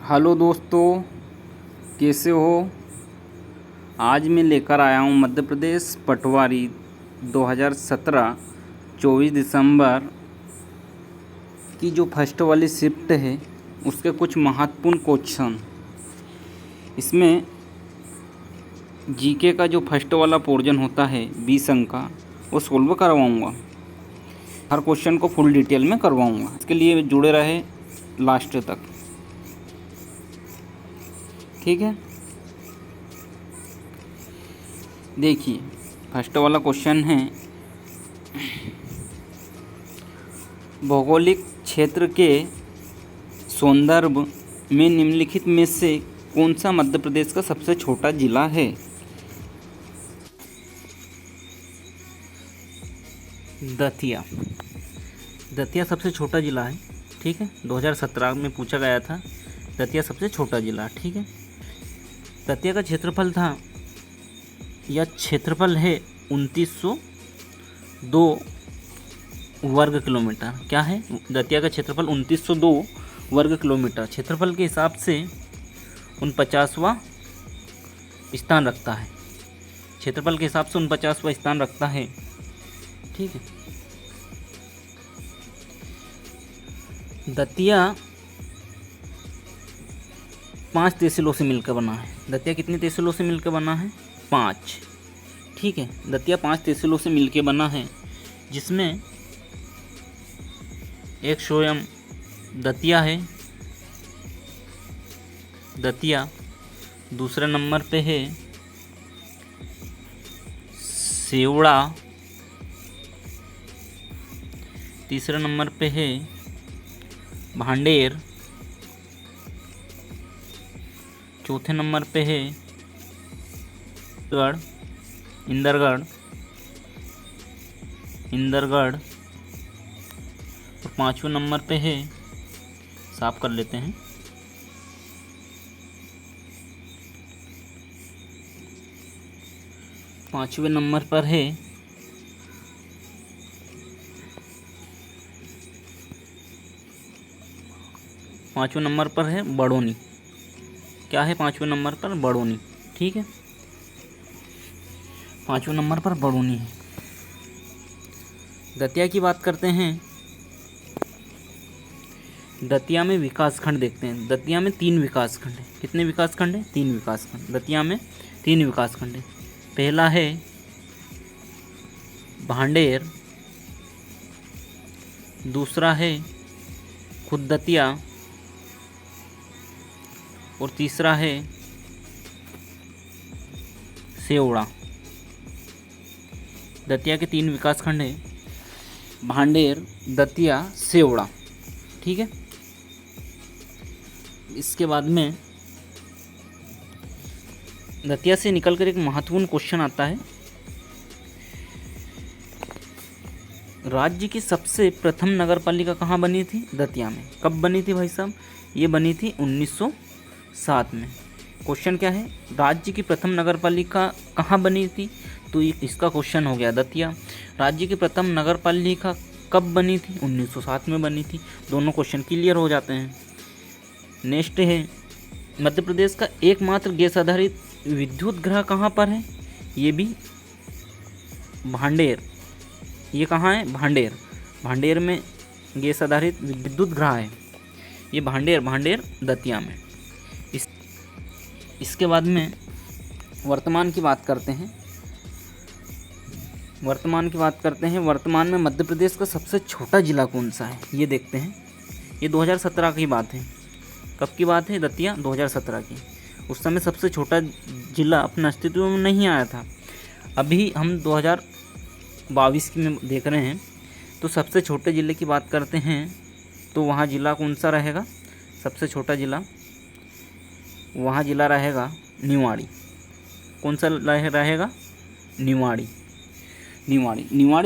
Hello दोस्तों, कैसे हो। आज मैं लेकर आया हूँ मध्य प्रदेश पटवारी 2017 24 दिसंबर की जो फर्स्ट वाली शिफ्ट है उसके कुछ महत्वपूर्ण क्वेश्चन। इसमें जीके का जो फर्स्ट वाला पोर्शन होता है 20 अंक का, वो सोल्व करवाऊँगा। हर क्वेश्चन को फुल डिटेल में करवाऊँगा। इसके लिए जुड़े रहे लास्ट तक, ठीक है। देखिए, फर्स्ट वाला क्वेश्चन है, भौगोलिक क्षेत्र के संदर्भ में निम्नलिखित में से कौन सा मध्य प्रदेश का सबसे छोटा जिला है। दतिया। दतिया सबसे छोटा जिला है, ठीक है। 2017 में पूछा गया था, दतिया सबसे छोटा जिला, ठीक है। दतिया का क्षेत्रफल था या क्षेत्रफल है 2902 वर्ग किलोमीटर। क्या है? दतिया का क्षेत्रफल 2902 वर्ग किलोमीटर क्षेत्रफल के हिसाब से 49वां स्थान रखता है। क्षेत्रफल के हिसाब से 49वां स्थान रखता है, ठीक है। दतिया 5 तहसीलों से मिलकर बना है। दतिया कितनी तहसीलों से मिलकर बना है? 5, ठीक है। दतिया 5 तहसीलों से मिलकर बना है, जिसमें एक स्वयं दतिया है। दतिया दूसरे नंबर पे है सेवड़ा, तीसरे नंबर पे है भांडेर, चौथे नंबर पे है इंदरगढ़ और 5वें नंबर पे है, साफ कर लेते हैं, पाँचवें नंबर पर है बड़ौनी। क्या है 5वें नंबर पर? बड़ौनी, ठीक है। 5वें नंबर पर बड़ौनी है। दतिया की बात करते हैं। दतिया में विकासखंड देखते हैं। दतिया में 3 विकासखंड है। कितने विकासखंड है? 3 विकासखंड। दतिया में 3 विकासखंड है। पहला है भांडेर, दूसरा है खुद दतिया और तीसरा है सेवड़ा। दतिया के 3 विकासखंड है, भांडेर, दतिया, सेवड़ा, ठीक है। इसके बाद में दतिया से निकलकर एक महत्वपूर्ण क्वेश्चन आता है। राज्य की सबसे प्रथम नगर पालिका कहाँ बनी थी? दतिया में। कब बनी थी भाई साहब? ये बनी थी 1907 में। क्वेश्चन क्या है? राज्य की प्रथम नगर पालिका कहाँ बनी थी? तो इसका क्वेश्चन हो गया दतिया। राज्य की प्रथम नगर पालिका कब बनी थी? 1907 में बनी थी। दोनों क्वेश्चन क्लियर हो जाते हैं। नेक्स्ट है, मध्य प्रदेश का एकमात्र गैस आधारित विद्युत ग्रह कहाँ पर है? ये भी भांडेर। ये कहाँ है? भांडेर में गैस आधारित विद्युत ग्रह है। ये भांडेर दतिया में। इसके बाद में वर्तमान की बात करते हैं। वर्तमान में मध्य प्रदेश का सबसे छोटा जिला कौन सा है? ये देखते हैं। ये 2017 की बात है। कब की बात है? दतिया 2017 की। उस समय सबसे छोटा जिला अपने अस्तित्व में नहीं आया था। अभी हम 2022 की में देख रहे हैं, तो सबसे छोटे ज़िले की बात करते हैं तो वहाँ ज़िला कौन सा रहेगा? सबसे छोटा ज़िला वहाँ ज़िला रहेगा निवाड़ी। कौन सा रहेगा? निवाड़ी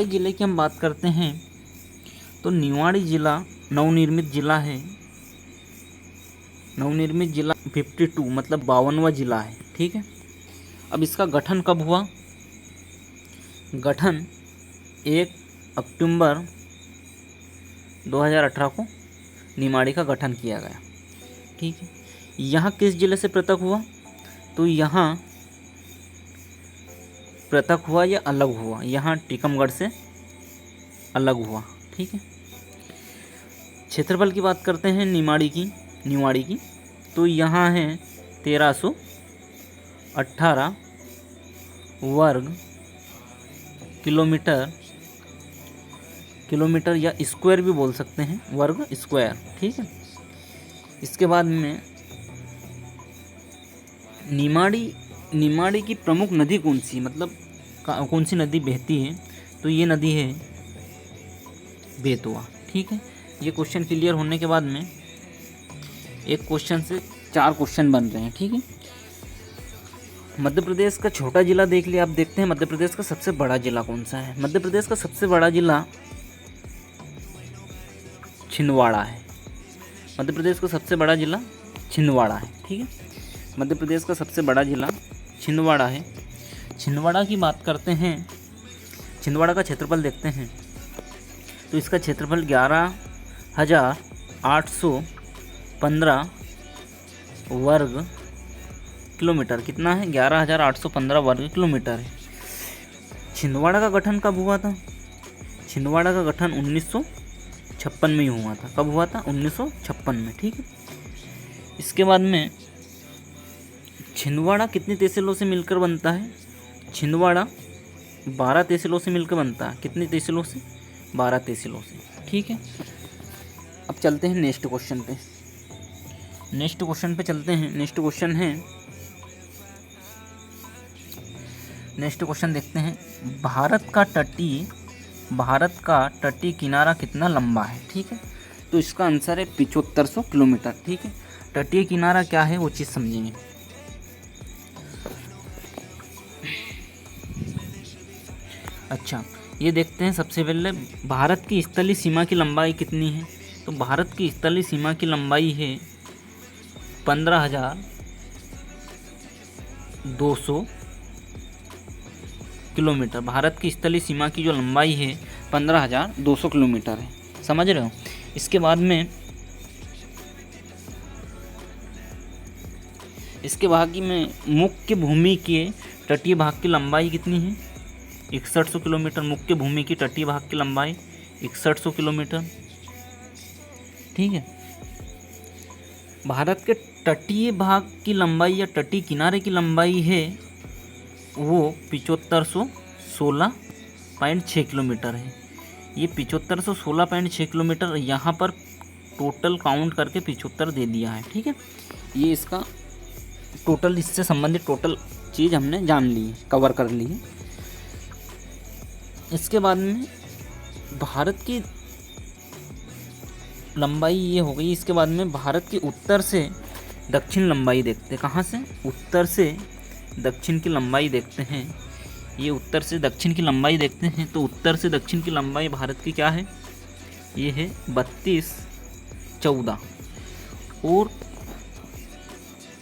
ज़िले की हम बात करते हैं तो निवाड़ी ज़िला नवनिर्मित ज़िला है। नवनिर्मित ज़िला 52 मतलब 52वां ज़िला है, ठीक है। अब इसका गठन कब हुआ? गठन 1 अक्टूबर 2018 को निमाड़ी का गठन किया गया, ठीक है। यहाँ किस जिले से पृथक हुआ, तो यहाँ पृथक हुआ या अलग हुआ, यहाँ टीकमगढ़ से अलग हुआ। ठीक है। क्षेत्रफल की बात करते हैं निवाड़ी की, तो यहाँ है 1318 वर्ग किलोमीटर या स्क्वायर भी बोल सकते हैं, वर्ग स्क्वायर। ठीक है। इसके बाद में निमाड़ी की प्रमुख नदी कौन सी, मतलब कौन सी नदी बहती है, तो ये नदी है बेतवा। ठीक है। ये क्वेश्चन क्लियर होने के बाद में एक क्वेश्चन से 4 क्वेश्चन बन रहे हैं। ठीक है। मध्य प्रदेश का छोटा जिला देख लिया। आप देखते हैं मध्य प्रदेश का सबसे बड़ा जिला कौन सा है। मध्य प्रदेश का सबसे बड़ा जिला छिंदवाड़ा है। मध्य प्रदेश का सबसे बड़ा जिला छिंदवाड़ा है। ठीक है। मध्य प्रदेश का सबसे बड़ा जिला छिंदवाड़ा है। छिंदवाड़ा की बात करते हैं, छिंदवाड़ा का क्षेत्रफल देखते हैं, तो इसका क्षेत्रफल 11,815 वर्ग किलोमीटर, कितना है, 11,815 वर्ग किलोमीटर है। छिंदवाड़ा का गठन कब हुआ था, छिंदवाड़ा का गठन 1956 में ही हुआ था। कब हुआ था, 1956 में। ठीक है। इसके बाद में छिंदवाड़ा कितनी तहसीलों से मिलकर बनता है, छिंदवाड़ा 12 तहसीलों से मिलकर बनता है। कितनी तहसीलों से, 12 तहसीलों से। ठीक है। अब चलते हैं नेक्स्ट क्वेश्चन पे, चलते हैं। नेक्स्ट क्वेश्चन देखते हैं। भारत का तटीय किनारा कितना लंबा है। ठीक है। तो इसका आंसर है 7500 किलोमीटर। ठीक है। तटीय किनारा क्या है वो चीज़ समझेंगे। अच्छा, ये देखते हैं सबसे पहले भारत की स्थलीय सीमा की लंबाई कितनी है। तो भारत की स्थलीय सीमा की लंबाई है 15,200 किलोमीटर। भारत की स्थलीय सीमा की जो लंबाई है 15,200 किलोमीटर है। समझ रहे हो। इसके बाद में मुख्य भूमि के तटीय भाग की लंबाई कितनी है, 6100 किलोमीटर। मुख्य भूमि की तटीय भाग की लंबाई 6100 किलोमीटर। ठीक है। भारत के तटीय भाग की लंबाई या तटीय किनारे की लंबाई है वो 7516.6 किलोमीटर है। ये 7516.6 किलोमीटर यहाँ पर टोटल काउंट करके 75 दे दिया है। ठीक है। ये इसका टोटल, इससे संबंधित टोटल चीज़ हमने जान ली है, कवर कर ली है। इसके बाद में भारत की लंबाई ये हो गई। इसके बाद में भारत की उत्तर से दक्षिण लंबाई देखते हैं। कहाँ से, उत्तर से दक्षिण की लंबाई देखते हैं। ये उत्तर से दक्षिण की लंबाई देखते हैं। तो उत्तर से दक्षिण की लंबाई भारत की क्या है, ये है 3214। और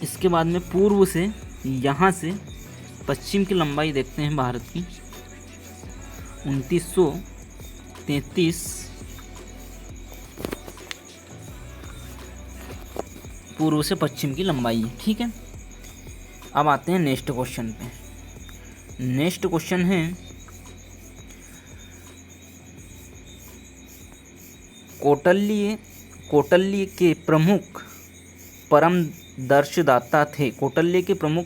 इसके बाद में पूर्व से, यहाँ से पश्चिम की लंबाई देखते हैं भारत की 2933 पूर्व से पश्चिम की लंबाई है। ठीक है। अब आते हैं नेक्स्ट क्वेश्चन पे। नेक्स्ट क्वेश्चन है कौटिल्य के प्रमुख परमदर्शदाता थे। कौटिल्य के प्रमुख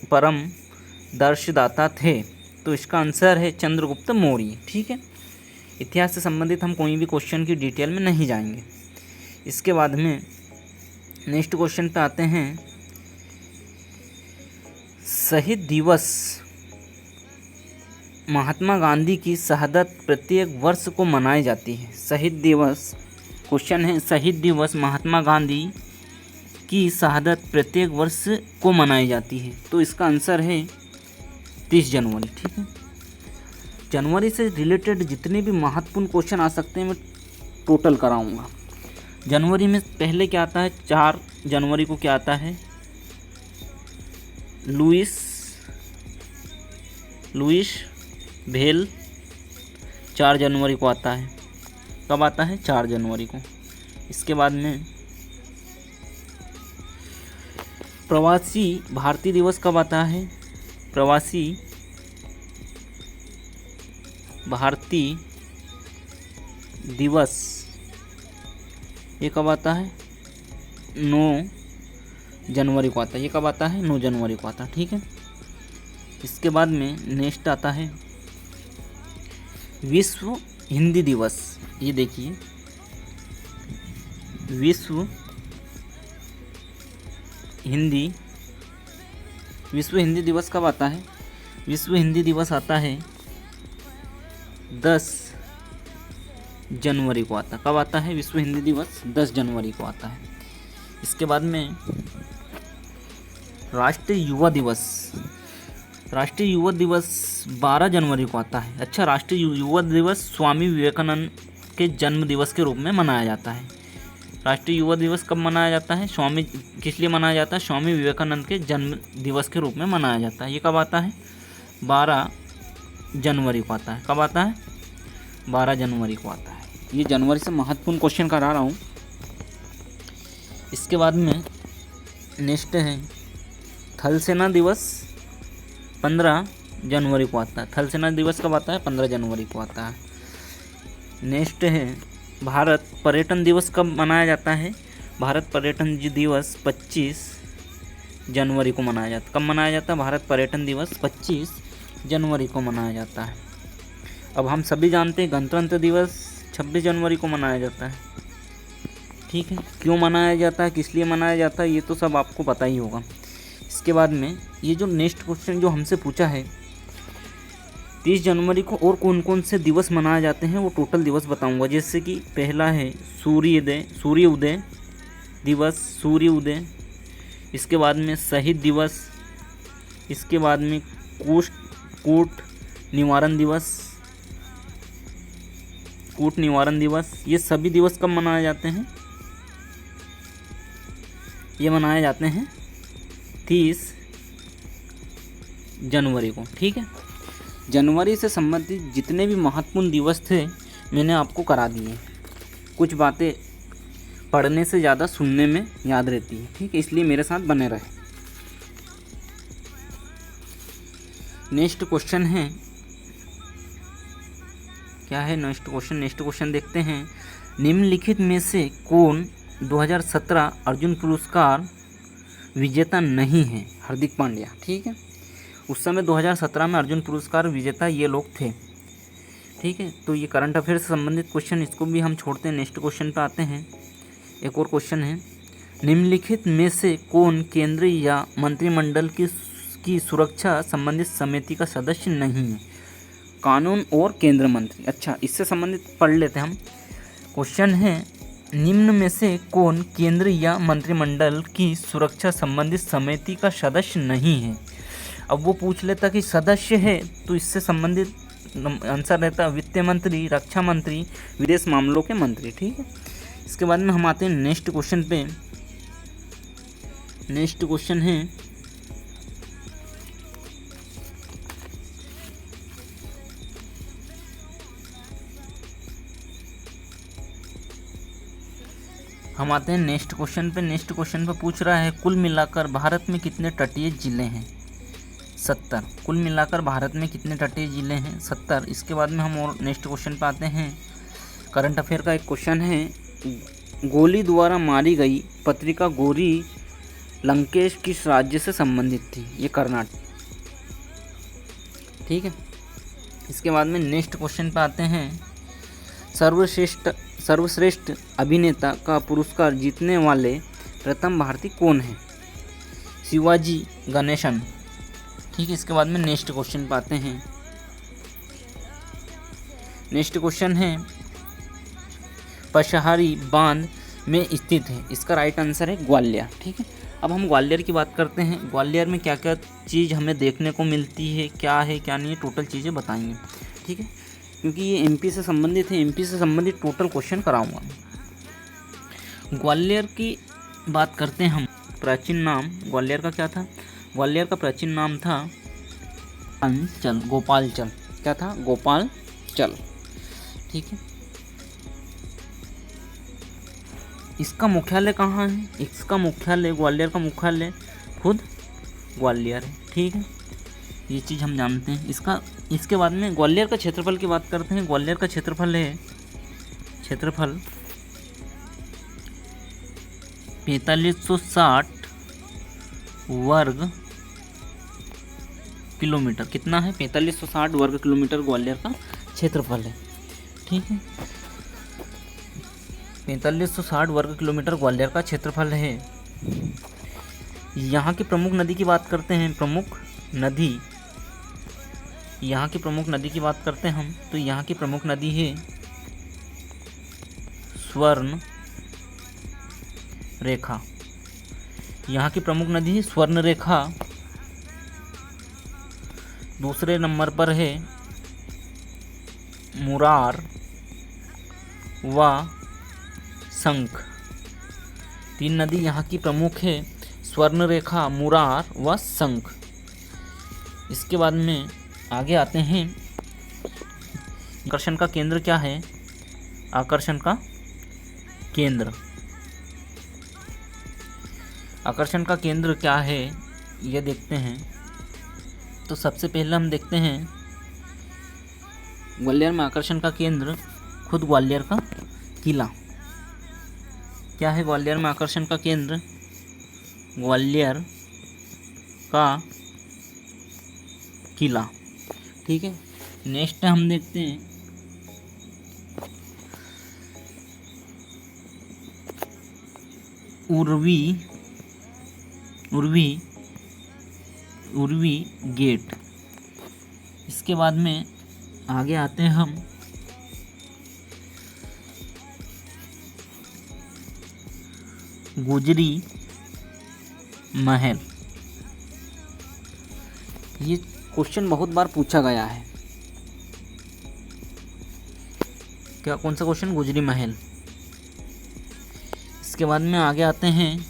परमदर्शदाता थे। तो इसका आंसर है चंद्रगुप्त मौर्य। ठीक है। इतिहास से संबंधित हम कोई भी क्वेश्चन की डिटेल में नहीं जाएंगे। इसके बाद में नेक्स्ट क्वेश्चन पे आते हैं। शहीद दिवस महात्मा गांधी की शहादत प्रत्येक वर्ष को मनाई जाती है। शहीद दिवस, क्वेश्चन है, शहीद दिवस महात्मा गांधी की शहादत प्रत्येक वर्ष को मनाई जाती है। तो इसका आंसर है 30 जनवरी। ठीक है। जनवरी से रिलेटेड जितने भी महत्वपूर्ण क्वेश्चन आ सकते हैं मैं टोटल कराऊंगा। जनवरी में पहले क्या आता है, 4 जनवरी को क्या आता है, लुइस भेल 4 जनवरी को आता है। कब आता है, 4 जनवरी को। इसके बाद में प्रवासी भारतीय दिवस कब आता है? प्रवासी भारतीय दिवस ये कब आता है? 9 जनवरी को आता है। ये कब आता है? 9 जनवरी को आता है। ठीक है। इसके बाद में नेक्स्ट आता है विश्व हिंदी दिवस। ये देखिए, विश्व हिंदी दिवस कब आता है? विश्व हिंदी दिवस आता है 10 जनवरी को आता है। कब आता है विश्व हिंदी दिवस? 10 जनवरी को आता है। इसके बाद में राष्ट्रीय युवा दिवस 12 जनवरी को आता है। अच्छा, राष्ट्रीय युवा दिवस स्वामी विवेकानंद के जन्म दिवस के रूप में मनाया जाता है। राष्ट्रीय युवा दिवस कब मनाया जाता है? किस लिए मनाया जाता है? स्वामी विवेकानंद के जन्म दिवस के रूप में मनाया जाता है। ये कब आता है? 12 जनवरी को आता है। कब आता है? 12 जनवरी को आता है। ये जनवरी से महत्वपूर्ण क्वेश्चन करा रहा हूँ। इसके बाद में नेक्स्ट है थल सेना दिवस 15 जनवरी को आता है। थल सेना दिवस कब आता है? 15 जनवरी को आता है। नेक्स्ट है भारत पर्यटन दिवस कब मनाया जाता है? भारत पर्यटन दिवस 25 जनवरी को मनाया जाता है। कब मनाया जाता है? भारत पर्यटन दिवस 25 जनवरी को मनाया जाता है। अब हम सभी जानते हैं गणतंत्र दिवस 26 जनवरी को मनाया जाता है। ठीक है। क्यों मनाया जाता है, किस लिए मनाया जाता है, ये तो सब आपको पता ही होगा। इसके बाद में ये जो नेक्स्ट क्वेश्चन जो हमसे पूछा है 30 जनवरी को और कौन कौन से दिवस मनाए जाते हैं वो टोटल दिवस बताऊंगा। जैसे कि पहला है सूर्य उदय दिवस। इसके बाद में शहीद दिवस। इसके बाद में कूट निवारण दिवस। ये सभी दिवस कब मनाए जाते हैं? ये मनाए जाते हैं 30 जनवरी को। ठीक है। जनवरी से संबंधित जितने भी महत्वपूर्ण दिवस थे मैंने आपको करा दिए। कुछ बातें पढ़ने से ज़्यादा सुनने में याद रहती है। ठीक है, इसलिए मेरे साथ बने रहे। नेक्स्ट क्वेश्चन है, क्या है नेक्स्ट क्वेश्चन देखते हैं। निम्नलिखित में से कौन 2017 अर्जुन पुरस्कार विजेता नहीं है? हार्दिक पांड्या। ठीक है, उस समय 2017 में अर्जुन पुरस्कार विजेता ये लोग थे। ठीक है, तो ये करंट अफेयर से संबंधित क्वेश्चन, इसको भी हम छोड़ते हैं। नेक्स्ट क्वेश्चन पे आते हैं। एक और क्वेश्चन है, निम्नलिखित में से कौन केंद्रीय या मंत्रिमंडल की सुरक्षा संबंधित समिति का सदस्य नहीं है? कानून और केंद्र मंत्री। अच्छा, इससे संबंधित पढ़ लेते हैं हम। क्वेश्चन है, निम्न में से कौन केंद्र या मंत्रिमंडल की सुरक्षा संबंधित समिति का सदस्य नहीं है? अब वो पूछ लेता कि सदस्य है तो इससे संबंधित आंसर रहता वित्त मंत्री, रक्षा मंत्री, विदेश मामलों के मंत्री। ठीक है, इसके बाद में हम आते हैं नेक्स्ट क्वेश्चन पे। नेक्स्ट क्वेश्चन है, हम आते हैं नेक्स्ट क्वेश्चन पे। नेक्स्ट क्वेश्चन पे पूछ रहा है, कुल मिलाकर भारत में कितने तटीय जिले हैं? 70। कुल मिलाकर भारत में कितने तटीय जिले हैं? 70। इसके बाद में हम और नेक्स्ट क्वेश्चन पे आते हैं। करंट अफेयर का एक क्वेश्चन है, गोली द्वारा मारी गई पत्रिका गौरी लंकेश किस राज्य से संबंधित थी? ये कर्नाटक। ठीक है, इसके बाद में नेक्स्ट क्वेश्चन पे आते हैं। सर्वश्रेष्ठ अभिनेता का पुरस्कार जीतने वाले प्रथम भारतीय कौन है? शिवाजी गणेशन। ठीक है, इसके बाद में नेक्स्ट क्वेश्चन पे आते हैं। नेक्स्ट क्वेश्चन है, पशहारी बांध में स्थित है? इसका राइट आंसर है ग्वालियर। ठीक है, अब हम ग्वालियर की बात करते हैं। ग्वालियर में क्या क्या चीज़ हमें देखने को मिलती है, क्या है क्या नहीं है, टोटल चीज़ें बताएंगे। ठीक है, क्योंकि ये एमपी से संबंधित है, एमपी से संबंधित टोटल क्वेश्चन कराऊंगा। ग्वालियर की बात करते हैं हम। प्राचीन नाम ग्वालियर का क्या था? ग्वालियर का प्राचीन नाम था गोपालचल। क्या था? गोपालचल। ठीक है, इसका मुख्यालय कहाँ है? इसका मुख्यालय, ग्वालियर का मुख्यालय खुद ग्वालियर है। ठीक है, ये चीज़ हम जानते हैं। इसके बाद में ग्वालियर का क्षेत्रफल की बात करते हैं। ग्वालियर का क्षेत्रफल है 4560 वर्ग किलोमीटर। कितना है? 4560 वर्ग किलोमीटर ग्वालियर का क्षेत्रफल है। ठीक है, 4560 वर्ग किलोमीटर ग्वालियर का क्षेत्रफल है। यहाँ की प्रमुख नदी की बात करते हैं। यहाँ की प्रमुख नदी की बात करते हैं हम, तो यहाँ की प्रमुख नदी है स्वर्ण रेखा। यहाँ की प्रमुख नदी है स्वर्ण रेखा। दूसरे नंबर पर है मुरार व शंख। 3 नदी यहाँ की प्रमुख है, स्वर्ण रेखा, मुरार व शंख। इसके बाद में आगे आते हैं। आकर्षण का केंद्र क्या है? आकर्षण का केंद्र क्या है ये देखते हैं। तो सबसे पहले हम देखते हैं ग्वालियर में आकर्षण का केंद्र खुद ग्वालियर का किला। क्या है ग्वालियर में आकर्षण का केंद्र? ग्वालियर का किला। ठीक है, नेक्स्ट हम देखते हैं उर्वी गेट। इसके बाद में आगे आते हैं हम गुजरी महल। ये क्वेश्चन बहुत बार पूछा गया है। क्या, कौन सा क्वेश्चन? गुजरी महल। इसके बाद में आगे आते हैं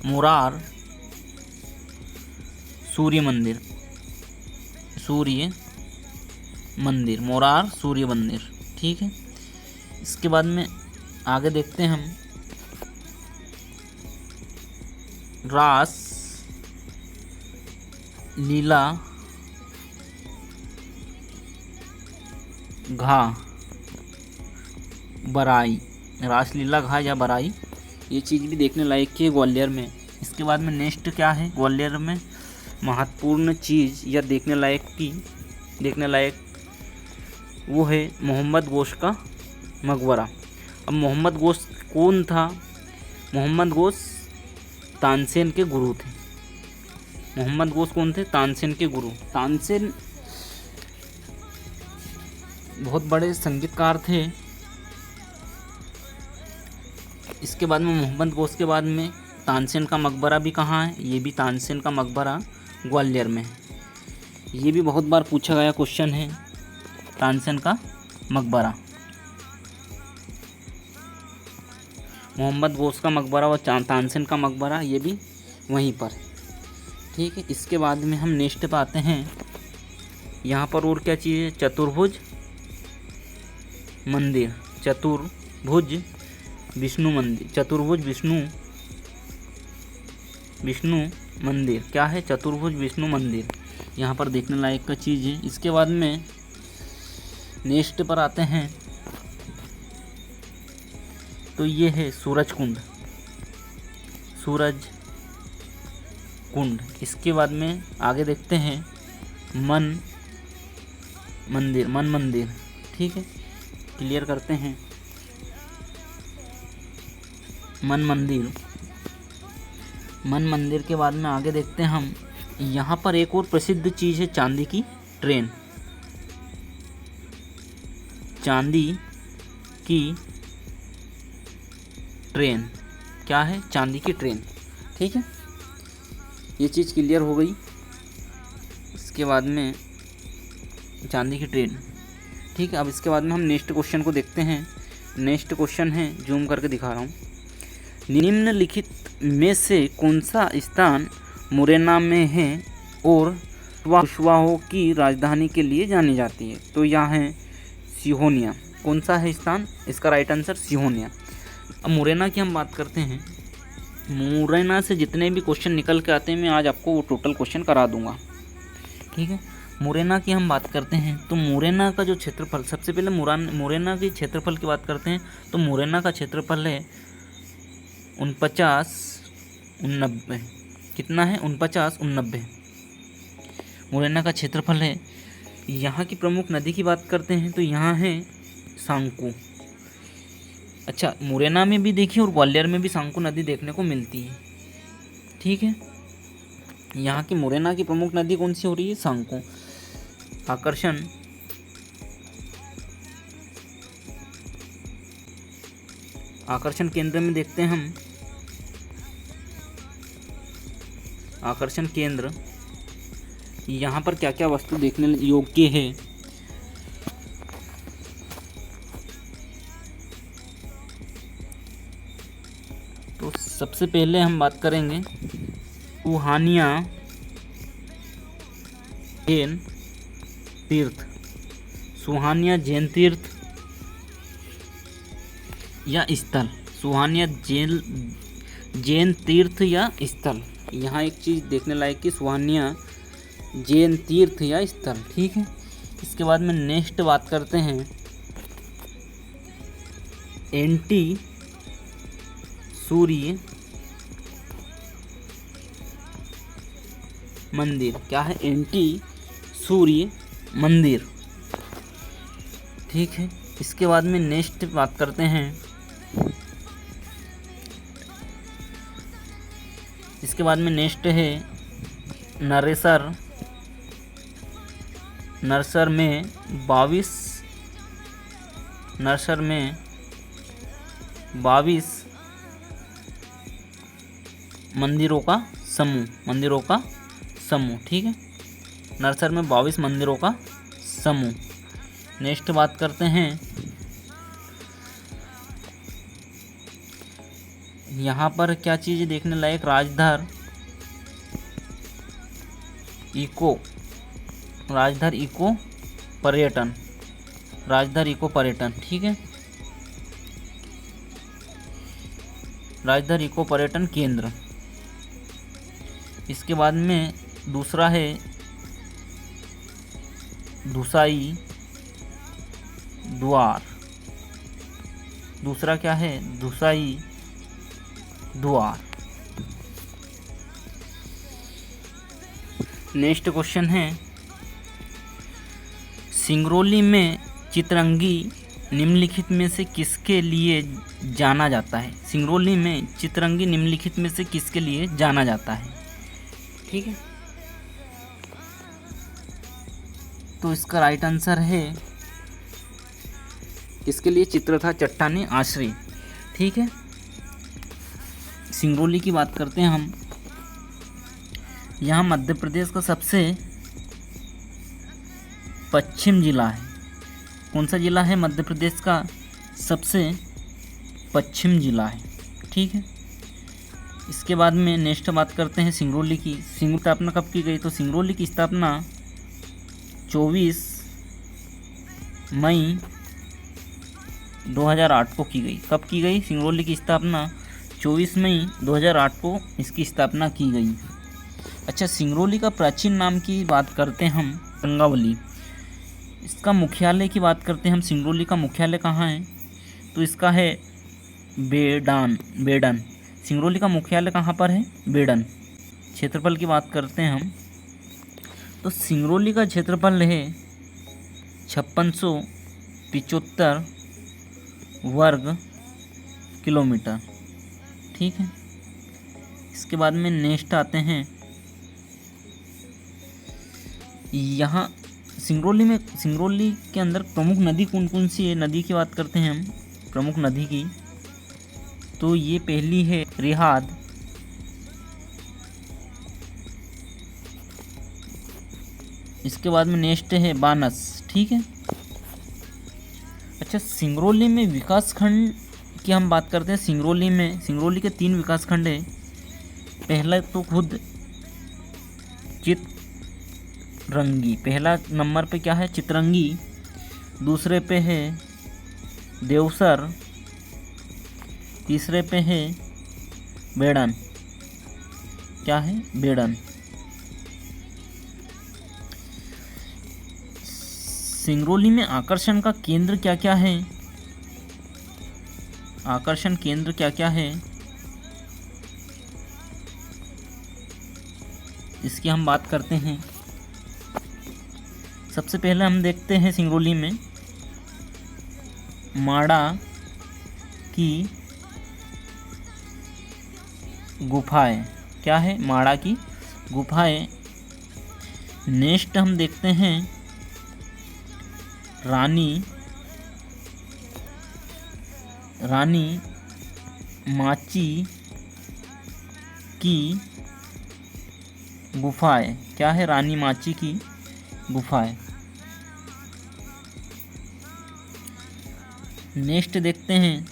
मुरार सूर्य मंदिर, मुरार सूर्य मंदिर। ठीक है, इसके बाद में आगे देखते हैं हम रास लीला घाट बराई। रासलीला घाट या बराई, ये चीज़ भी देखने लायक की है ग्वालियर में। इसके बाद में नेक्स्ट क्या है ग्वालियर में महत्वपूर्ण चीज़ या देखने लायक वो है मोहम्मद गोश का मकबरा। अब मोहम्मद गोश कौन था? मोहम्मद गोश तानसेन के गुरु थे। मोहम्मद गोश कौन थे? तानसेन के गुरु। तानसेन बहुत बड़े संगीतकार थे। इसके बाद में मोहम्मद गोश के बाद में तानसेन का मकबरा भी कहाँ है? ये भी तानसेन का मकबरा ग्वालियर में है। ये भी बहुत बार पूछा गया क्वेश्चन है, तानसेन का मकबरा। मोहम्मद गोश का मकबरा व तानसेन का मकबरा, ये भी वहीं पर। ठीक है, इसके बाद में हम नेक्स्ट पे आते हैं। यहाँ पर और क्या चीज़ है? चतुर्भुज मंदिर, चतुर्भुज विष्णु मंदिर। क्या है? चतुर्भुज विष्णु मंदिर। यहाँ पर देखने लायक का चीज़ है। इसके बाद में नेक्स्ट पर आते हैं, तो ये है सूरज कुंड। इसके बाद में आगे देखते हैं मन मंदिर। ठीक है, क्लियर करते हैं मन मंदिर के बाद में आगे देखते हैं हम। यहाँ पर एक और प्रसिद्ध चीज़ है चांदी की ट्रेन। क्या है? चांदी की ट्रेन। ठीक है, ये चीज़ क्लियर हो गई। इसके बाद में चांदी की ट्रेन। ठीक है, अब इसके बाद में हम नेक्स्ट क्वेश्चन को देखते हैं। नेक्स्ट क्वेश्चन है, जूम करके दिखा रहा हूँ। निम्नलिखित में से कौन सा स्थान मुरैना में है और कुशवाहों की राजधानी के लिए जानी जाती है? तो यहाँ है सिहोनिया। कौन सा है स्थान? इसका राइट आंसर सिहोनिया। अब मुरैना की हम बात करते हैं। मुरैना से जितने भी क्वेश्चन निकल के आते हैं मैं आज आपको वो टोटल क्वेश्चन करा दूंगा। ठीक है, मुरैना की हम बात करते हैं तो मुरैना का जो क्षेत्रफल, सबसे पहले मुरैना की क्षेत्रफल की बात करते हैं तो मुरैना का क्षेत्रफल है 49 कितना है 49 मुरैना का क्षेत्रफल है। यहाँ की प्रमुख नदी की बात करते हैं तो यहाँ है सांकू। अच्छा, मुरैना में भी देखिए और ग्वालियर में भी सांकू नदी देखने को मिलती है। ठीक है, यहाँ की मुरैना की प्रमुख नदी कौन सी हो रही है, सांकू। आकर्षण केंद्र में देखते हैं हम, आकर्षण केंद्र यहाँ पर क्या क्या वस्तु देखने योग्य है। तो सबसे पहले हम बात करेंगे सुहानिया जैन तीर्थ, सुहानिया जैन तीर्थ या स्थल, सुहानिया जैन तीर्थ या स्थल। यहाँ एक चीज़ देखने लायक कि सुहानिया जैन तीर्थ या स्थल। ठीक है, इसके बाद में नेक्स्ट बात करते हैं एंटी सूर्य मंदिर। क्या है, एंटी सूर्य मंदिर। ठीक है, इसके बाद में नेक्स्ट बात करते हैं, इसके बाद में नेक्स्ट है नरेसर में 22 मंदिरों का समूह। ठीक है, नरसर में 22 मंदिरों का समूह। नेक्स्ट बात करते हैं यहाँ पर क्या चीज़ देखने लायक, राजधार इको पर्यटन। ठीक है, राजधार इको पर्यटन केंद्र। इसके बाद में दूसरा है धुसाई द्वार। दूसरा क्या है, धुसाई द्वार। नेक्स्ट क्वेश्चन है सिंगरौली में चितरंगी निम्नलिखित में से किसके लिए जाना जाता है। सिंगरौली में चितरंगी निम्नलिखित में से किसके लिए जाना जाता है। ठीक है, तो इसका राइट आंसर है, इसके लिए चित्र था चट्टानी आश्रय। ठीक है, सिंगरौली की बात करते हैं हम। यहाँ मध्य प्रदेश का सबसे पश्चिम जिला है। कौन सा जिला है, मध्य प्रदेश का सबसे पश्चिम जिला है। ठीक है, इसके बाद में नेक्स्ट बात करते हैं सिंगरौली की। स्थापना कब की गई, तो सिंगरौली की स्थापना 24 मई 2008 को की गई। कब की गई, सिंगरौली की स्थापना 24 मई 2008 को इसकी स्थापना की गई। अच्छा, सिंगरौली का प्राचीन नाम की बात करते हैं हम, रंगावली। इसका मुख्यालय की बात करते हैं हम, सिंगरौली का मुख्यालय कहाँ है, तो इसका है बेडन। सिंगरौली का मुख्यालय कहाँ पर है, बेडन। क्षेत्रफल की बात करते हैं हम, तो सिंगरौली का क्षेत्रफल है 5675 वर्ग किलोमीटर। ठीक है, इसके बाद में नेक्स्ट आते हैं यहाँ सिंगरौली के अंदर प्रमुख नदी कौन कौन सी है। नदी की बात करते हैं हम, प्रमुख नदी की, तो ये पहली है रिहाद, इसके बाद में नेक्स्ट है बानस। ठीक है, अच्छा, सिंगरौली में विकास खंड की हम बात करते हैं। सिंगरौली के 3 विकास खंड है। पहला तो खुद चितरंगी, पहला नंबर पे क्या है, चितरंगी। दूसरे पे है देवसर, तीसरे पे है बेड़न, क्या है? बेड़न। सिंगरौली में आकर्षण का केंद्र क्या क्या है? आकर्षण केंद्र क्या क्या है, इसकी हम बात करते हैं। सबसे पहले हम देखते हैं सिंगरौली में माड़ा की गुफाएं, क्या है? माड़ा की गुफाएं। नेक्स्ट हम देखते हैं रानी माची की गुफाएं, क्या है? रानी माची की गुफाएं। नेक्स्ट देखते हैं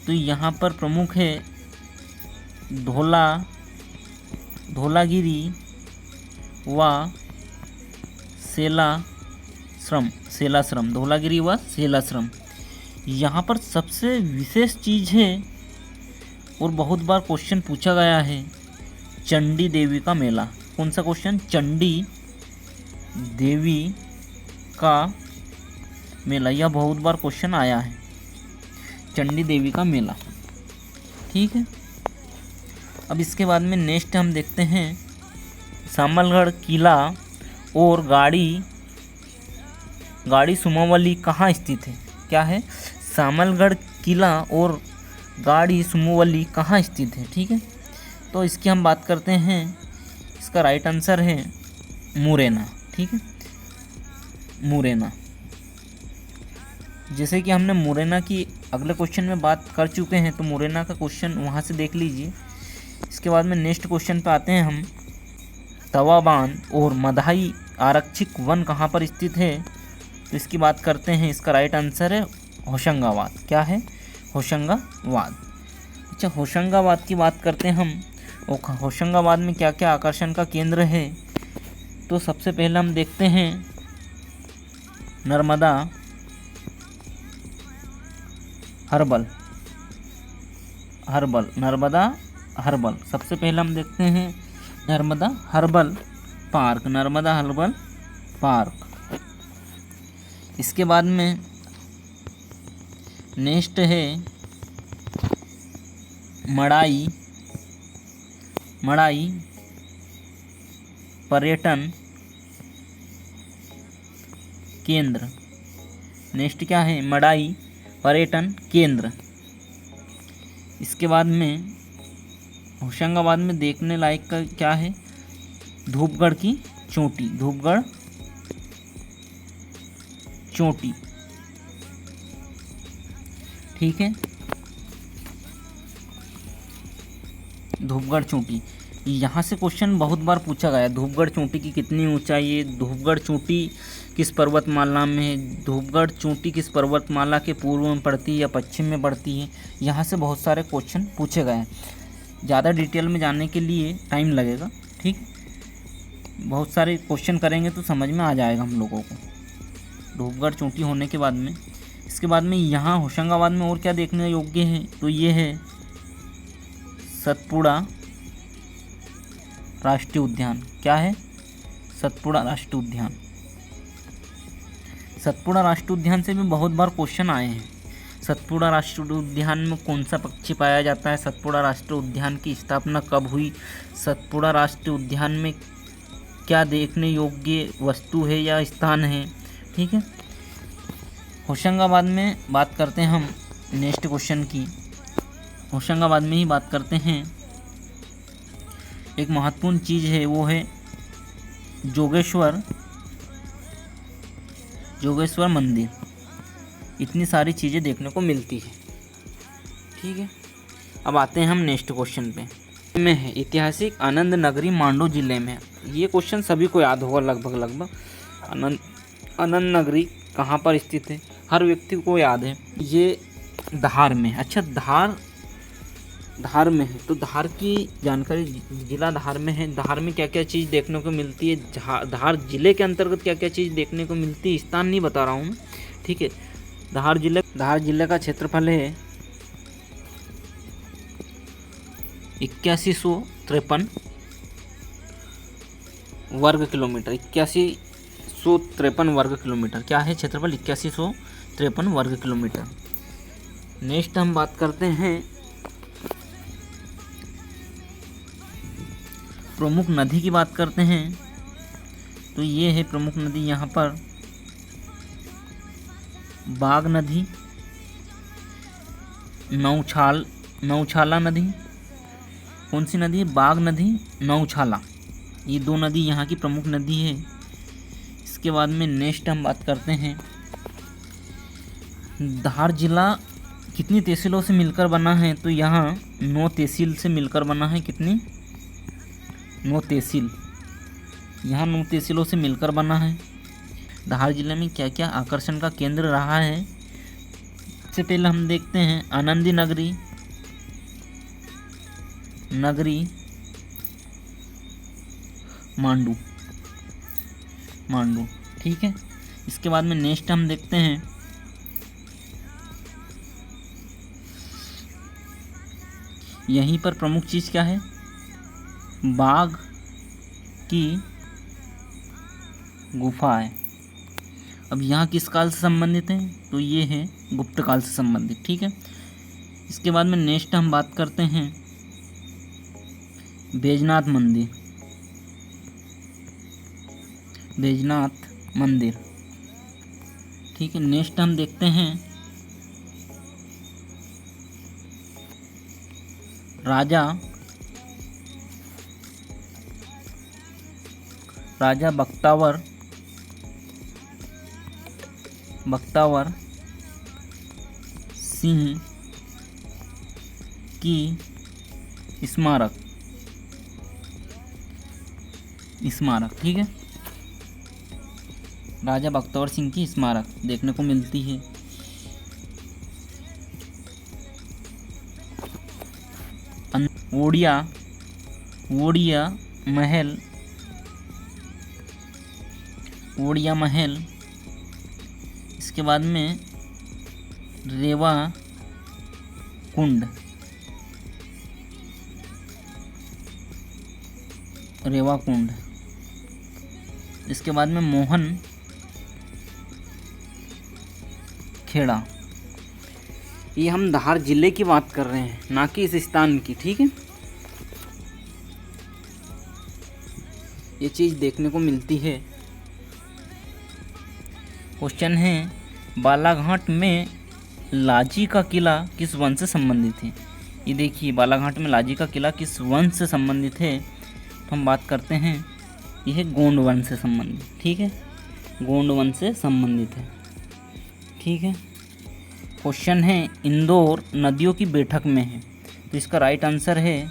तो यहाँ पर प्रमुख है धौलागिरी व सेलाश्रम, धौलागिरी व सेलाश्रम। यहाँ पर सबसे विशेष चीज़ है और बहुत बार क्वेश्चन पूछा गया है, चंडी देवी का मेला। कौन सा क्वेश्चन? चंडी देवी का मेला, यह बहुत बार क्वेश्चन आया है, चंडी देवी का मेला। ठीक है। अब इसके बाद में नेक्स्ट हम देखते हैं सामलगढ़ किला और गाड़ी सुमोवली कहाँ स्थित है? क्या है? सामलगढ़ किला और गाड़ी सुमोवली कहाँ स्थित है? ठीक है, तो इसकी हम बात करते हैं। इसका राइट आंसर है मुरैना। ठीक है, मुरैना। जैसे कि हमने मुरैना की अगले क्वेश्चन में बात कर चुके हैं, तो मुरैना का क्वेश्चन वहाँ से देख लीजिए। इसके बाद में नेक्स्ट क्वेश्चन पे आते हैं हम। तवा बांध और मधाई आरक्षित वन कहाँ पर स्थित है? तो इसकी बात करते हैं। इसका राइट आंसर है होशंगाबाद। क्या है? होशंगाबाद। अच्छा, होशंगाबाद की बात करते हैं हम। होशंगाबाद में क्या क्या आकर्षण का केंद्र है? तो सबसे पहले हम देखते हैं नर्मदा हर्बल। सबसे पहले हम देखते हैं नर्मदा हर्बल पार्क। इसके बाद में नेक्स्ट है मड़ाई पर्यटन केंद्र। नेक्स्ट क्या है? मड़ाई पर्यटन केंद्र। इसके बाद में होशंगाबाद में देखने लायक का क्या है? धूपगढ़ की चोटी, धूपगढ़ चोटी। ठीक है, धूपगढ़ चोटी। यहाँ से क्वेश्चन बहुत बार पूछा गया, धूपगढ़ चोटी की कितनी ऊंचाई है, धूपगढ़ चोटी किस पर्वतमाला में है, धूपगढ़ चोटी किस पर्वतमाला के पूर्व में पड़ती है या पश्चिम में पड़ती है। यहाँ से बहुत सारे क्वेश्चन पूछे गए हैं। ज़्यादा डिटेल में जानने के लिए टाइम लगेगा। ठीक, बहुत सारे क्वेश्चन करेंगे तो समझ में आ जाएगा हम लोगों को। धूपगढ़ चोटी होने के बाद में, इसके बाद में यहाँ होशंगाबाद में और क्या देखने योग्य है? तो ये है सतपुड़ा राष्ट्रीय उद्यान। क्या है? सतपुड़ा राष्ट्रीय उद्यान। सतपुड़ा राष्ट्रीय उद्यान से भी बहुत बार क्वेश्चन आए हैं। सतपुड़ा राष्ट्रीय उद्यान में कौन सा पक्षी पाया जाता है? सतपुड़ा राष्ट्रीय उद्यान की स्थापना कब हुई? सतपुड़ा राष्ट्रीय उद्यान में क्या देखने योग्य वस्तु है या स्थान है? ठीक है, होशंगाबाद में बात करते हैं हम नेक्स्ट क्वेश्चन की। होशंगाबाद में ही बात करते हैं। एक महत्वपूर्ण चीज़ है, वो है जोगेश्वर मंदिर। इतनी सारी चीज़ें देखने को मिलती है। ठीक है, अब आते हैं हम नेक्स्ट क्वेश्चन पे। में है ऐतिहासिक आनंद नगरी मांडू जिले में। ये क्वेश्चन सभी को याद होगा लगभग। आनंद नगरी कहाँ पर स्थित है? हर व्यक्ति को याद है, ये धार में। अच्छा, धार में है तो धार की जानकारी, जिला धार में है। धार में क्या क्या चीज़ देखने को मिलती है, धार जिले के अंतर्गत क्या क्या चीज़ देखने को मिलती है, स्थान नहीं बता रहा हूँ मैं। ठीक है, धार जिले का क्षेत्रफल है 8153 वर्ग किलोमीटर। 8153 वर्ग किलोमीटर क्या है क्षेत्रफल? 8153 वर्ग किलोमीटर। नेक्स्ट हम बात करते हैं प्रमुख नदी की बात करते हैं। तो ये है प्रमुख नदी यहाँ पर बाघ नदी, नौछाला नदी। कौन सी नदी है? बाघ नदी, नौछाला। ये दो नदी यहाँ की प्रमुख नदी है। इसके बाद में नेक्स्ट हम बात करते हैं धार जिला कितनी तहसीलों से मिलकर बना है? तो यहाँ 9 तहसील से मिलकर बना है। कितनी? 9 तहसील। यहाँ 9 तहसीलों से मिलकर बना है। धार जिले में क्या क्या आकर्षण का केंद्र रहा है? सबसे पहले हम देखते हैं आनंदी नगरी, मांडू। ठीक है। इसके बाद में नेक्स्ट हम देखते हैं यहीं पर प्रमुख चीज़ क्या है? बाघ की गुफा है। अब यहाँ किस काल से संबंधित है? तो ये है गुप्त काल से संबंधित। ठीक है। इसके बाद में नेक्स्ट हम बात करते हैं बैजनाथ मंदिर। ठीक है। नेक्स्ट हम देखते हैं राजा बख्तावर सिंह की स्मारक। ठीक है। राजा बख्तावर सिंह की स्मारक देखने को मिलती है। ओडिया महल। इसके बाद में रेवा कुंड। इसके बाद में मोहन खेड़ा। ये हम धार जिले की बात कर रहे हैं, ना कि इस स्थान की। ठीक है। ये चीज़ देखने को मिलती है। क्वेश्चन है बालाघाट में लाजी का किला किस वंश से संबंधित है? ये देखिए बालाघाट में लाजी का किला किस वंश से संबंधित है? तो हम बात करते हैं यह गोंड वंश से संबंधित। ठीक है। गोंड वंश से संबंधित है। ठीक है। क्वेश्चन है इंदौर नदियों की बैठक में है। तो इसका राइट आंसर है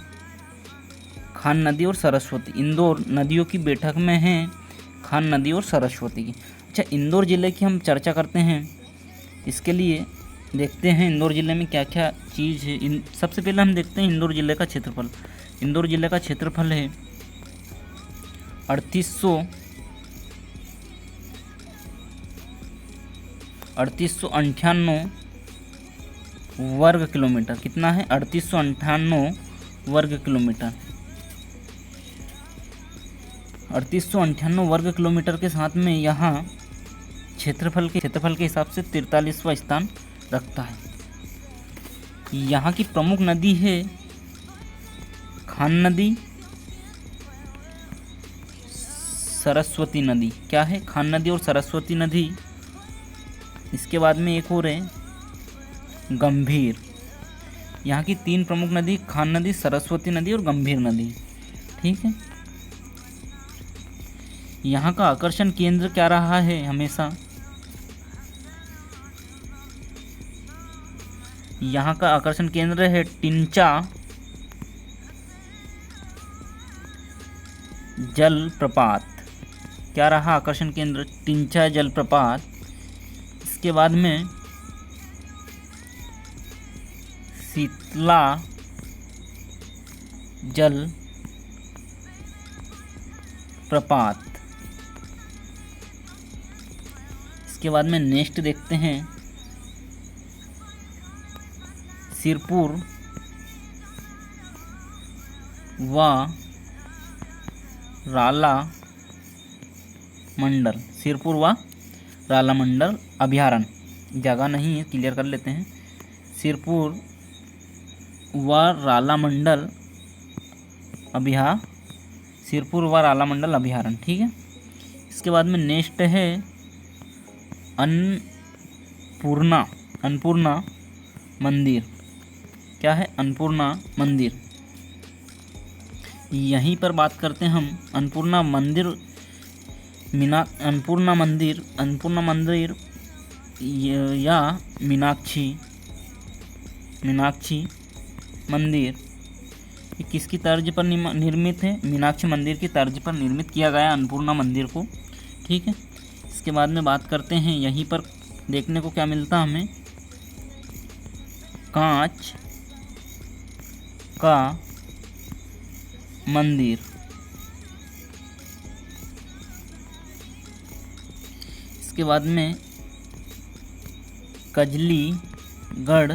खान नदी और सरस्वती। इंदौर नदियों की बैठक में है खान नदी और सरस्वती की। अच्छा, इंदौर ज़िले की हम चर्चा करते हैं। इसके लिए देखते हैं इंदौर ज़िले में क्या क्या चीज़ है। सबसे पहले हम देखते हैं इंदौर ज़िले का क्षेत्रफल। इंदौर ज़िले का क्षेत्रफल है 3898 वर्ग किलोमीटर। कितना है? 3898 वर्ग किलोमीटर। 3898 वर्ग किलोमीटर के साथ में यहाँ क्षेत्रफल के हिसाब से 43वां स्थान रखता है। यहाँ की प्रमुख नदी है खान नदी, सरस्वती नदी। क्या है? खान नदी और सरस्वती नदी। इसके बाद में एक और है गंभीर। यहाँ की 3 प्रमुख नदी खान नदी, सरस्वती नदी और गंभीर नदी। ठीक है। यहाँ का आकर्षण केंद्र क्या रहा है हमेशा? यहाँ का आकर्षण केंद्र है टिंचा जलप्रपात। क्या रहा आकर्षण केंद्र? टिंचा जलप्रपात। इसके बाद में शीतला जल प्रपात। इसके बाद में नेक्स्ट देखते हैं सिरपुर व राला मंडल, सिरपुर व राला मंडल अभयारण्य, जगह नहीं है, क्लियर कर लेते हैं। सिरपुर व राला मंडल सिरपुर व राला मंडल अभयारण्य, ठीक है। इसके बाद में नेक्स्ट है अन्नपूर्णा मंदिर। क्या है? अन्नपूर्णा मंदिर। यहीं पर बात करते हैं हम अन्नपूर्णा मंदिर या मीनाक्षी मंदिर, ये किसकी तर्ज पर निर्मित है? मीनाक्षी मंदिर की तर्ज पर निर्मित किया गया अन्नपूर्णा मंदिर को, ठीक है। इसके बाद में बात करते हैं, यहीं पर देखने को क्या मिलता हमें, कांच का मंदिर। इसके बाद में कजलीगढ़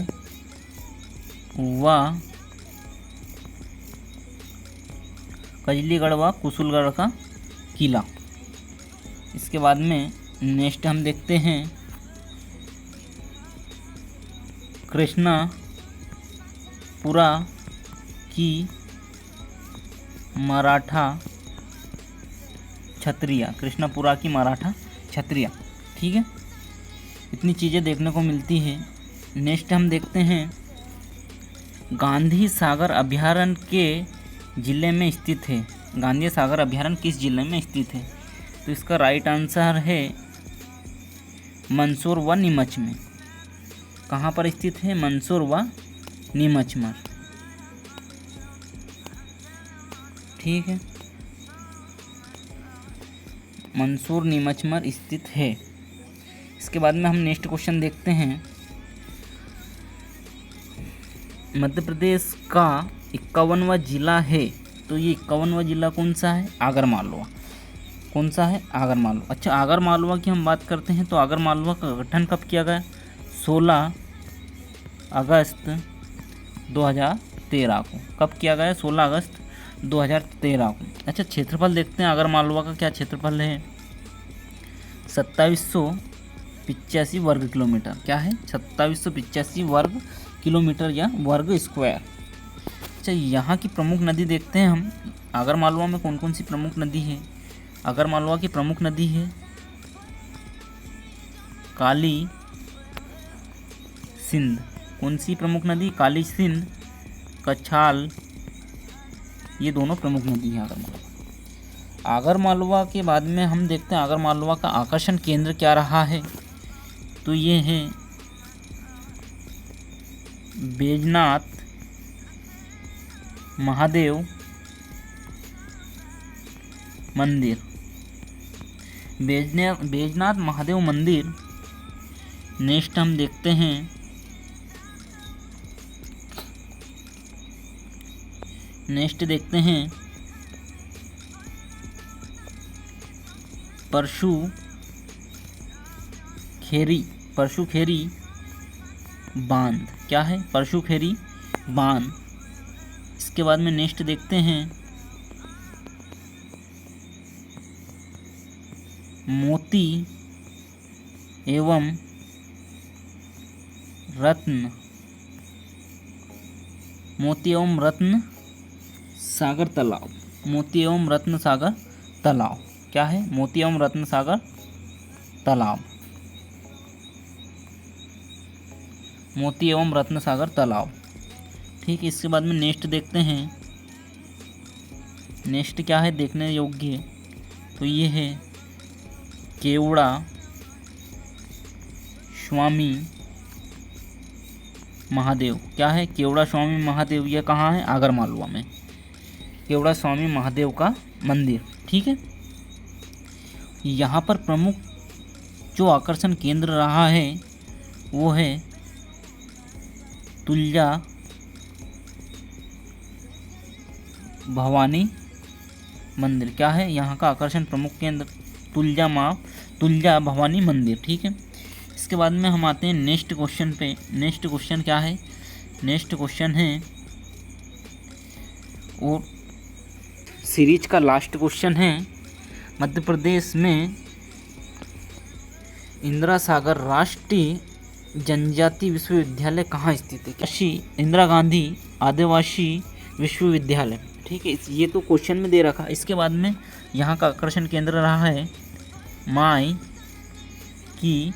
व कुशलगढ़ का किला। इसके बाद में नेक्स्ट हम देखते हैं कृष्णापुरा की मराठा छत्रिया, कृष्णापुरा की मराठा छत्रिया, ठीक है। इतनी चीज़ें देखने को मिलती है। नेक्स्ट हम देखते हैं गांधी सागर अभयारण्य के ज़िले में स्थित है। गांधी सागर अभयारण्य किस ज़िले में स्थित है? तो इसका राइट आंसर है मंदसौर व नीमच में। कहाँ पर स्थित है? मंदसौर व नीमच में, ठीक है। मंदसौर नीमच में स्थित है। इसके बाद में हम नेक्स्ट क्वेश्चन देखते हैं, मध्य प्रदेश का 51वां जिला है, तो ये 51वां जिला कौन सा है? आगरमालवा। कौन सा है? आगरमालवा। अच्छा, आगरमालवा की हम बात करते हैं तो आगरमालवा का गठन कब किया गया? 16 अगस्त 2013 को। कब किया गया? 16 अगस्त 2013 को। अच्छा, क्षेत्रफल देखते हैं आगरमालवा का क्या क्षेत्रफल है? 2785 वर्ग किलोमीटर। क्या है? 2785 वर्ग किलोमीटर या वर्ग स्क्वायर। अच्छा, यहाँ की प्रमुख नदी देखते हैं हम। आगरमालवा में कौन कौन सी प्रमुख नदी है? आगरमालवा की प्रमुख नदी है काली सिंध। कौन सी प्रमुख नदी? काली सिंध, कछाल, ये दोनों प्रमुख नदी हैं आगरमालवा। आगरमालवा के बाद में हम देखते हैं आगरमालवा का आकर्षण केंद्र क्या रहा है, तो ये है बैजनाथ महादेव मंदिर। बैजनाथ महादेव मंदिर। नेक्स्ट हम देखते हैं परशुखेरी बांध। क्या है? परशुखेरी बांध। इसके बाद में नेक्स्ट देखते हैं मोती एवं रत्न सागर तालाब। मोती एवं रत्न सागर तालाब। क्या है? मोती एवं रत्न सागर तालाब। मोती एवं रत्न सागर तालाब, ठीक है। इसके बाद में नेक्स्ट देखते हैं, नेक्स्ट क्या है देखने योग्य, तो ये है केवड़ा स्वामी महादेव। क्या है? केवड़ा स्वामी महादेव। यह कहाँ है? आगरमालवा में केवड़ा स्वामी महादेव का मंदिर, ठीक है। यहाँ पर प्रमुख जो आकर्षण केंद्र रहा है वो है तुलजा भवानी मंदिर। क्या है? यहाँ का आकर्षण प्रमुख केंद्र तुलजा भवानी मंदिर, ठीक है। इसके बाद में हम आते हैं नेक्स्ट क्वेश्चन पे। नेक्स्ट क्वेश्चन क्या है? नेक्स्ट क्वेश्चन है और सीरीज का लास्ट क्वेश्चन है, मध्य प्रदेश में इंदिरा सागर राष्ट्रीय जनजाति विश्वविद्यालय कहाँ स्थित है? काशी इंदिरा गांधी आदिवासी विश्वविद्यालय। ठीक है, ये तो क्वेश्चन में दे रखा। इसके बाद में यहाँ का आकर्षण केंद्र रहा है माई की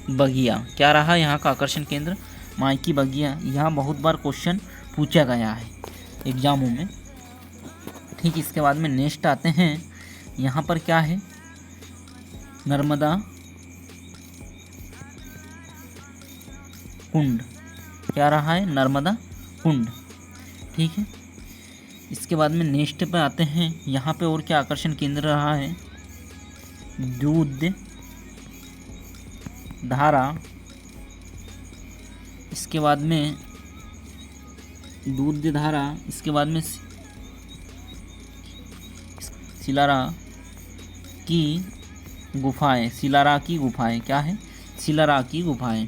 बगिया। क्या रहा यहाँ का आकर्षण केंद्र? माई की बगिया। यहाँ बहुत बार क्वेश्चन पूछा गया है एग्जामों में। ठीक, इसके बाद में नेक्स्ट आते हैं, यहाँ पर क्या है? नर्मदा कुंड। क्या रहा है? नर्मदा कुंड। ठीक है, इसके बाद में नेक्स्ट पे आते हैं, यहाँ पे और क्या आकर्षण केंद्र रहा है? दूध धारा। इसके बाद में दूध धारा। इसके बाद में सिलारा की गुफाएं। सिलारा की गुफाएं। क्या है? सिलारा की गुफाएं।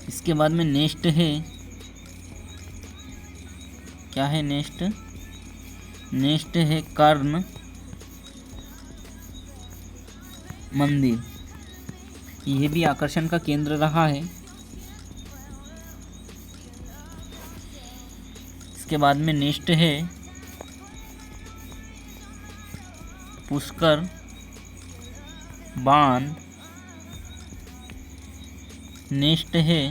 इसके बाद में नेक्स्ट है, क्या है नेक्स्ट? नेक्स्ट है कर्ण मंदिर। ये भी आकर्षण का केंद्र रहा है। इसके बाद में नेक्स्ट है पुष्कर बांध। नेक्स्ट है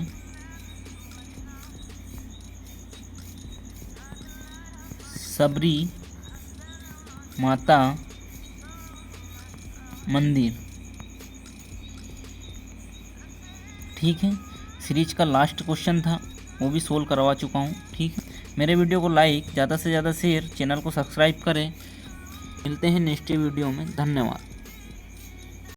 सबरी माता मंदिर। ठीक है, सीरीज का लास्ट क्वेश्चन था, वो भी सोल्व करवा चुका हूँ। ठीक है, मेरे वीडियो को लाइक, ज़्यादा से ज़्यादा शेयर, चैनल को सब्सक्राइब करें। मिलते हैं नेक्स्ट वीडियो में। धन्यवाद।